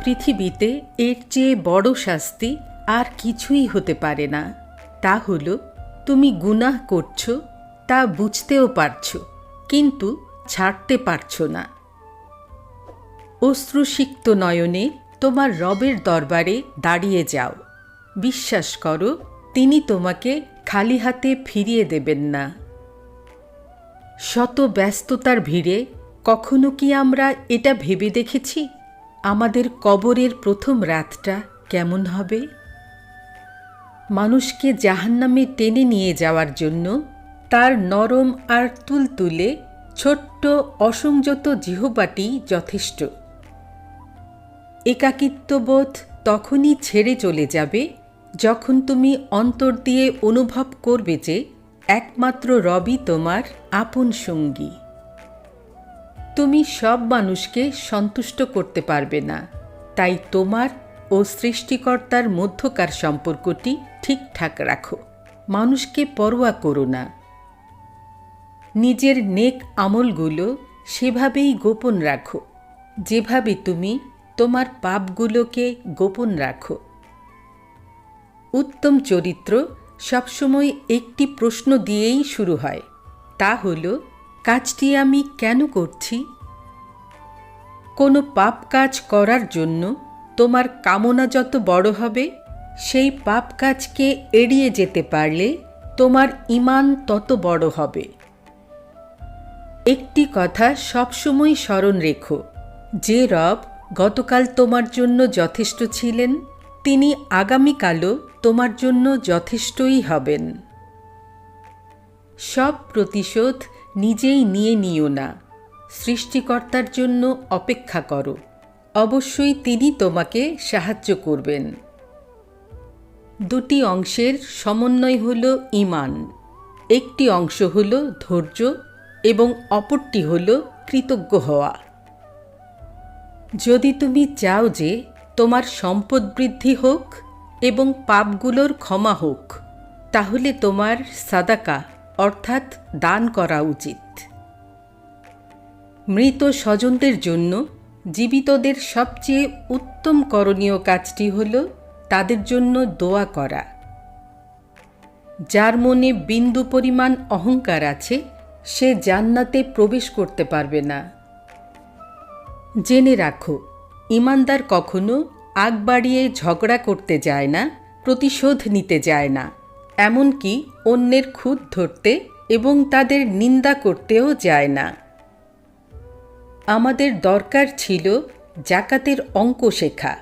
পৃথিবীতে এর চেয়ে বড় শাস্তি আর কিছুই হতে পারে না। তা হলো তুমি গুনাহ করছো, তা বুঝতেও পারছো, কিন্তু ছাড়তে পারছো না। অশ্রুসিক্ত নয়নে তোমার রবের দরবারে দাঁড়িয়ে যাও। বিশ্বাস করো, তিনি তোমাকে খালি হাতে ফিরিয়ে দেবেন না। শত ব্যস্ততার ভিড়ে কখনো কি আমরা এটা ভেবে দেখেছি আমাদের কবরের প্রথম রাতটা কেমন হবে? মানুষকে জাহান্নামে টেনে নিয়ে যাওয়ার জন্য তার নরম আর তুলতুলে ছোট্ট অসংযত জিহ্বাটি যথেষ্ট। একাকিত্ববোধ তখনই ছেড়ে চলে যাবে যখন তুমি অন্তর দিয়ে অনুভব করবে যে একমাত্র রবই তোমার আপন সঙ্গী। তুমি সব মানুষকে সন্তুষ্ট করতে পারবে না, তাই তোমার ও সৃষ্টিকর্তার মধ্যকার সম্পর্কটি ঠিকঠাক রাখো। মানুষকে পরোয়া করো না। নিজের নেক আমলগুলো সেভাবেই গোপন রাখো, যেভাবে তুমি তোমার পাপগুলোকে গোপন রাখো। উত্তম চরিত্র সবসময় একটি প্রশ্ন দিয়েই শুরু হয়, তা হলো, কাজটি আমি কেন করছি? কোনো পাপ কাজ করার জন্য তোমার কামনা যত বড় হবে, সেই পাপ কাজকে এড়িয়ে যেতে পারলে তোমার ঈমান তত বড় হবে। একটি কথা সবসময় স্মরণ রেখো, যে রব গতকাল তোমার জন্য যথেষ্ট ছিলেন, তিনি আগামীকালও তোমার জন্য যথেষ্টই হবেন। সব প্রতিশোধ নিজেই নিয়ে নিও না, সৃষ্টিকর্তার জন্য অপেক্ষা করো, অবশ্যই তিনি তোমাকে সাহায্য করবেন। দুটি অংশের সমন্বয় হল ঈমান। একটি অংশ হল ধৈর্য এবং অপরটি হল কৃতজ্ঞ হওয়া। যদি তুমি চাও যে তোমার সম্পদ বৃদ্ধি হোক এবং পাপগুলোর ক্ষমা হোক, তাহলে তোমার সাদাকা অর্থাৎ দান করা উচিত। মৃত স্বজনদের জন্য জীবিতদের সবচেয়ে উত্তম করণীয় কাজটি হল তাদের জন্য দোয়া করা। যার মনে বিন্দু পরিমাণ অহংকার আছে, সে জান্নাতে প্রবেশ করতে পারবে না। জেনে রাখো, ঈমানদার কখনো আগ বাড়িয়ে ঝগড়া করতে যায় না, প্রতিশোধ নিতে যায় না, এমনকি অন্যের খুঁত ধরতে এবং তাদের নিন্দা করতেও যায় না। আমাদের দরকার ছিল জাকাতের অঙ্ক শেখা,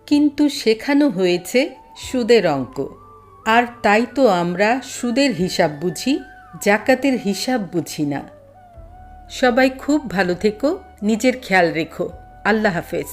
কিন্তু শেখানো হয়েছে সুদের অঙ্ক। আর তাই তো আমরা সুদের হিসাব বুঝি, জাকাতের হিসাব বুঝি না। সবাই খুব ভালো থেকো, নিজের খেয়াল রেখো। আল্লাহ হাফেজ।